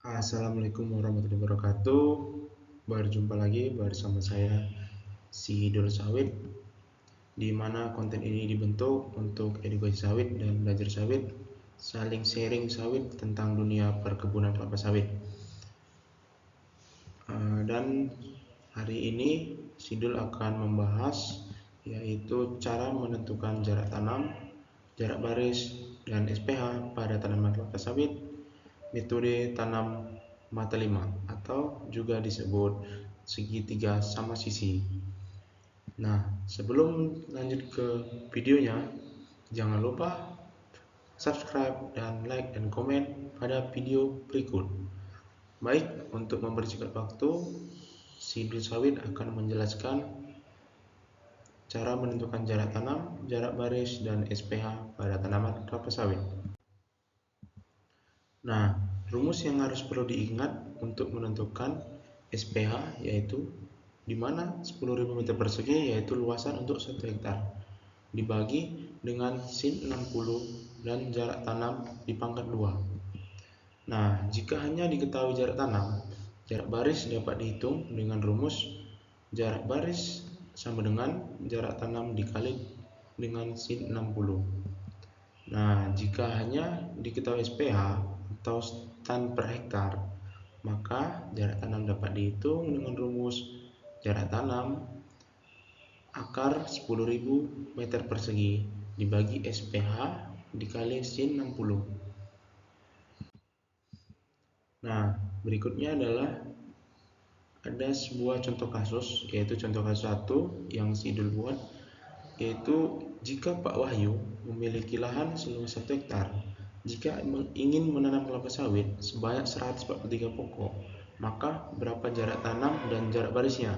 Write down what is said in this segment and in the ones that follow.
Assalamualaikum warahmatullahi wabarakatuh. Berjumpa lagi bersama saya Sidul Sawit, di mana konten ini dibentuk untuk edukasi sawit dan belajar sawit, saling sharing sawit tentang dunia perkebunan kelapa sawit. Dan hari ini Sidul akan membahas yaitu cara menentukan jarak tanam, jarak baris, dan SPH pada tanaman kelapa sawit, metode tanam mata 5 atau juga disebut segitiga sama sisi. Nah, sebelum lanjut ke videonya, jangan lupa subscribe dan like dan komen pada video berikut. Baik, untuk mempersingkat waktu, Sidul Sawit akan menjelaskan cara menentukan jarak tanam, jarak baris, dan SPH pada tanaman kelapa sawit. Nah, rumus yang harus perlu diingat untuk menentukan SPH yaitu di mana 10.000 meter persegi yaitu luasan untuk 1 hektar dibagi dengan sin 60 dan jarak tanam dipangkat 2. Nah, jika hanya diketahui jarak tanam, jarak baris dapat dihitung dengan rumus jarak baris sama dengan jarak tanam dikali dengan sin 60. Nah, jika hanya diketahui SPH atau stand per hektar, maka jarak tanam dapat dihitung dengan rumus jarak tanam akar 10.000 meter persegi dibagi SPH dikali sin 60. Nah, berikutnya adalah ada sebuah contoh kasus, yaitu contoh kasus 1 yang Sidul buat, yaitu jika Pak Wahyu memiliki lahan seluas 1 hektar. Jika ingin menanam kelapa sawit sebanyak 143 pokok, maka berapa jarak tanam dan jarak barisnya?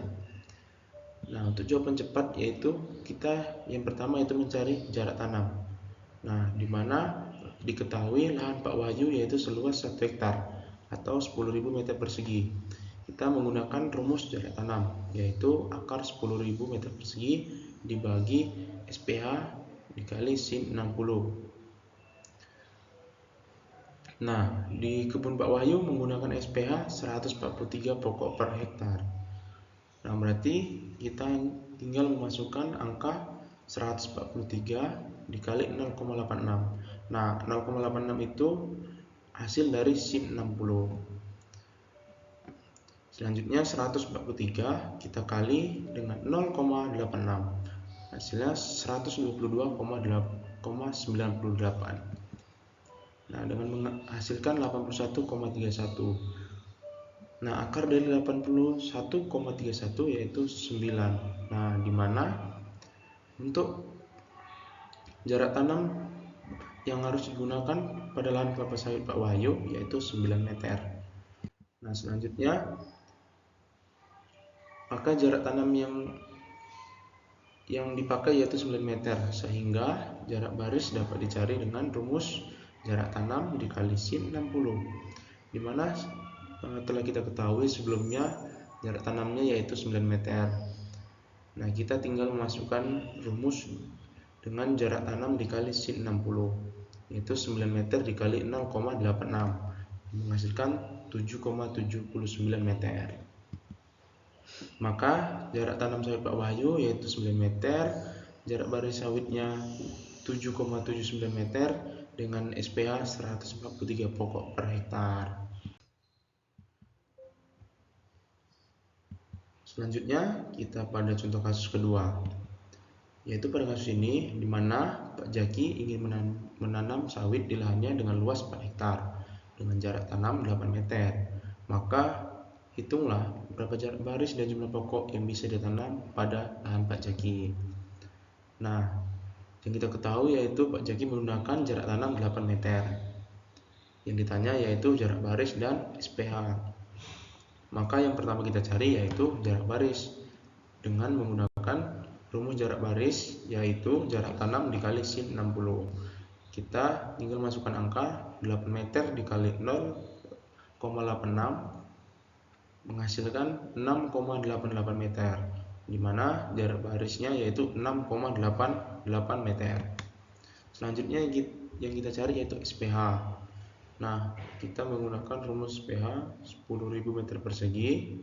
Nah, untuk jawaban cepat yaitu kita yang pertama itu mencari jarak tanam. Nah, di mana diketahui lahan Pak Wahyu yaitu seluas 1 hektar atau 10.000 meter persegi. Kita menggunakan rumus jarak tanam yaitu akar 10.000 meter persegi dibagi SPH dikali sin 60. Nah, di kebun Pak Wahyu menggunakan SPH 143 pokok per hektar. Nah, berarti kita tinggal memasukkan angka 143 dikali 0,86. Nah, 0,86 itu hasil dari sin 60. Selanjutnya 143 kita kali dengan 0,86. Hasilnya 122,98. Nah, dengan menghasilkan 81,31. Nah, akar dari 81,31 yaitu 9. Nah, di mana untuk jarak tanam yang harus digunakan pada lahan kelapa sawit Pak Wahyu yaitu 9 meter. Nah, selanjutnya maka jarak tanam yang dipakai yaitu 9 meter, sehingga jarak baris dapat dicari dengan rumus jarak tanam dikali sin 60, dimana telah kita ketahui sebelumnya jarak tanamnya yaitu 9 meter. Nah, kita tinggal memasukkan rumus dengan jarak tanam dikali sin 60 yaitu 9 meter dikali 0,86 menghasilkan 7,79 meter. Maka jarak tanam sawit Pak Wahyu yaitu 9 meter, jarak baris sawitnya 7,79 meter dengan SPH 143 pokok per hektar. Selanjutnya kita pada contoh kasus kedua, yaitu pada kasus ini di mana Pak Jaki ingin menanam sawit di lahannya dengan luas 4 hektar dengan jarak tanam 8 meter. Maka hitunglah berapa jarak baris dan jumlah pokok yang bisa ditanam pada lahan Pak Jaki. Nah, yang kita ketahui yaitu Pak Jaki menggunakan jarak tanam 8 meter. Yang ditanya yaitu jarak baris dan SPH. Maka yang pertama kita cari yaitu jarak baris dengan menggunakan rumus jarak baris yaitu jarak tanam dikali sin 60. Kita tinggal masukkan angka 8 meter dikali 0,86 menghasilkan 6,88 meter, dimana jarak barisnya yaitu 6,88 meter. Selanjutnya yang kita cari yaitu SPH. Nah, kita menggunakan rumus pH 10.000 meter persegi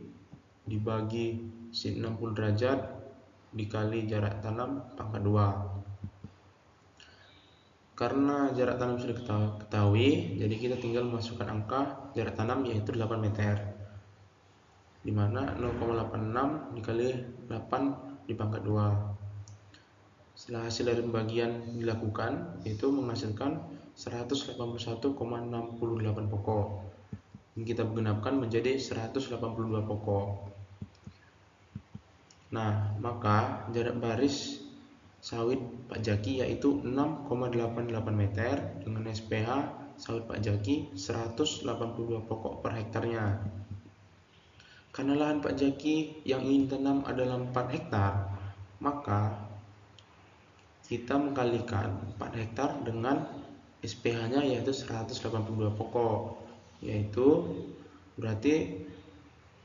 dibagi sin 60 derajat dikali jarak tanam pangkat 2. Karena jarak tanam sudah ketahui, jadi kita tinggal masukkan angka jarak tanam yaitu 8 meter, dimana 0,86 dikali 8 di pangkat 2. Setelah hasil dari pembagian dilakukan, itu menghasilkan 181,68 pokok. Ini kita genapkan menjadi 182 pokok. Nah, maka jarak baris sawit Pak Jaki yaitu 6,88 meter dengan SPH sawit Pak Jaki 182 pokok per hektarnya. Karena lahan Pak Jaki yang ingin tanam adalah 4 hektar, maka kita mengkalikan 4 hektar dengan SPH-nya yaitu 182 pokok, yaitu berarti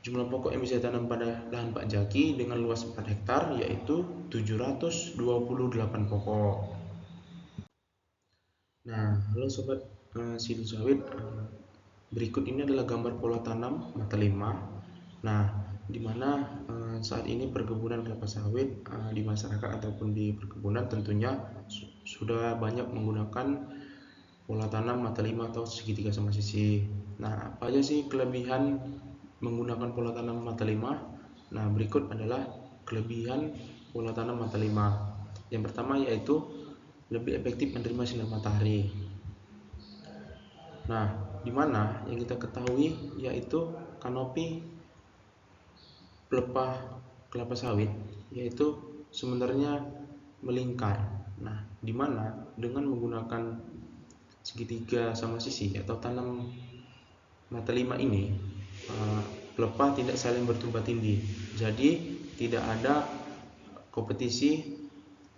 jumlah pokok yang bisa ditanam pada lahan Pak Jaki dengan luas 4 hektar yaitu 728 pokok. Nah, halo sobat Sidul Sawit, berikut ini adalah gambar pola tanam mata 5. Nah, di mana saat ini perkebunan kelapa sawit di masyarakat ataupun di perkebunan tentunya sudah banyak menggunakan pola tanam mata 5 atau segitiga sama sisi. Nah, apa aja sih kelebihan menggunakan pola tanam mata 5? Nah, berikut adalah kelebihan pola tanam mata 5. Yang pertama yaitu lebih efektif menerima sinar matahari. Nah, di mana yang kita ketahui yaitu kanopi pelepah kelapa sawit yaitu sebenarnya melingkar. Nah, di mana dengan menggunakan segitiga sama sisi atau tanam mata 5 ini, pelepah tidak saling bertumpah tindih. Jadi tidak ada kompetisi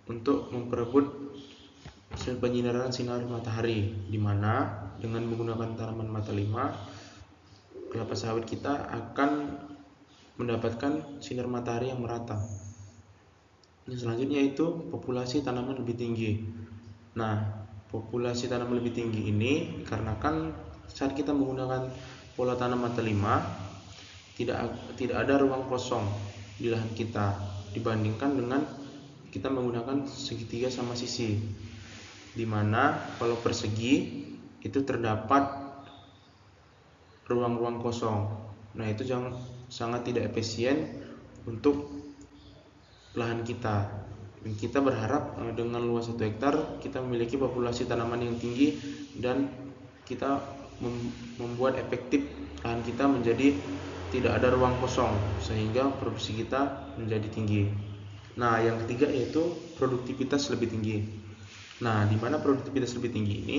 untuk memperebut penyinaran sinar matahari, di mana dengan menggunakan tanaman mata 5 kelapa sawit kita akan mendapatkan sinar matahari yang merata. Yang selanjutnya itu populasi tanaman lebih tinggi. Nah, populasi tanaman lebih tinggi ini dikarenakan saat kita menggunakan pola tanam mata 5 tidak ada ruang kosong di lahan kita dibandingkan dengan kita menggunakan segitiga sama sisi, di mana kalau persegi itu terdapat ruang-ruang kosong. Nah, itu sangat tidak efisien untuk lahan kita. Dan kita berharap dengan luas 1 hektar kita memiliki populasi tanaman yang tinggi dan kita membuat efektif lahan kita menjadi tidak ada ruang kosong sehingga produksi kita menjadi tinggi. Nah, yang ketiga yaitu produktivitas lebih tinggi. Nah, di mana produktivitas lebih tinggi ini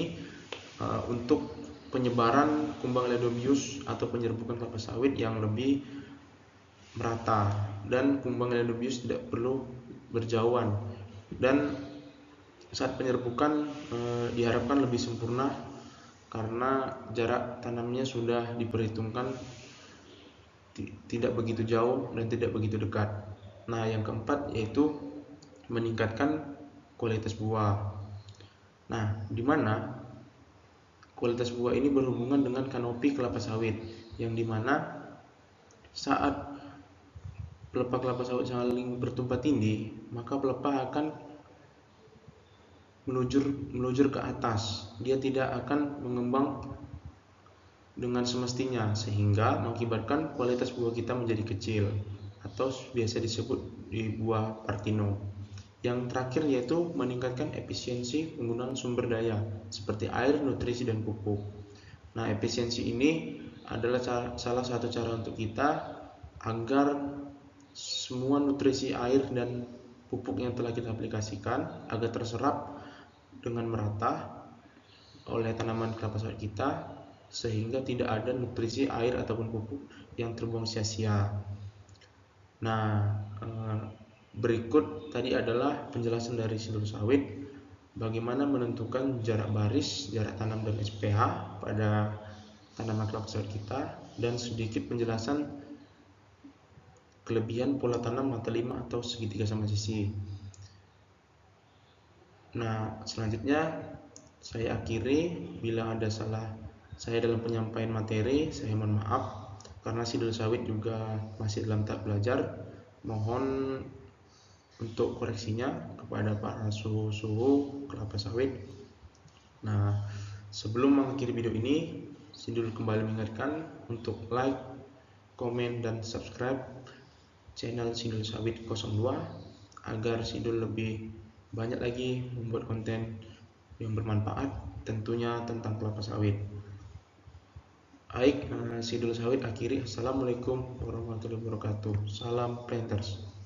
untuk penyebaran kumbang ledobius atau penyerbukan kelapa sawit yang lebih merata dan kumbang ledobius tidak perlu berjauhan, dan saat penyerbukan diharapkan lebih sempurna karena jarak tanamnya sudah diperhitungkan tidak begitu jauh dan tidak begitu dekat. Nah, yang keempat yaitu meningkatkan kualitas buah. Nah, di mana kualitas buah ini berhubungan dengan kanopi kelapa sawit, yang dimana saat pelepah kelapa sawit saling bertumpah tindih, maka pelepah akan melujur ke atas. Dia tidak akan mengembang dengan semestinya sehingga mengakibatkan kualitas buah kita menjadi kecil atau biasa disebut di buah partino. Yang terakhir yaitu meningkatkan efisiensi penggunaan sumber daya seperti air, nutrisi, dan pupuk. Nah, efisiensi ini adalah salah satu cara untuk kita agar semua nutrisi air dan pupuk yang telah kita aplikasikan agar terserap dengan merata oleh tanaman kelapa sawit kita sehingga tidak ada nutrisi air ataupun pupuk yang terbuang sia-sia. Nah, berikut tadi adalah penjelasan dari Sidul Sawit bagaimana menentukan jarak baris, jarak tanam, dan SPH pada tanaman kelapa sawit kita, dan sedikit penjelasan kelebihan pola tanam mata 5 atau segitiga sama sisi. Nah, selanjutnya saya akhiri. Bila ada salah saya dalam penyampaian materi, saya mohon maaf karena sidul sawit juga masih dalam tahap belajar. Mohon untuk koreksinya kepada para suhu kelapa sawit. Nah, sebelum mengakhiri video ini, Sidul kembali mengingatkan untuk like, komen, dan subscribe channel Sidul Sawit 02 agar Sidul lebih banyak lagi membuat konten yang bermanfaat, tentunya tentang kelapa sawit. Baik, Sidul Sawit akhiri. Assalamualaikum warahmatullahi wabarakatuh. Salam planters.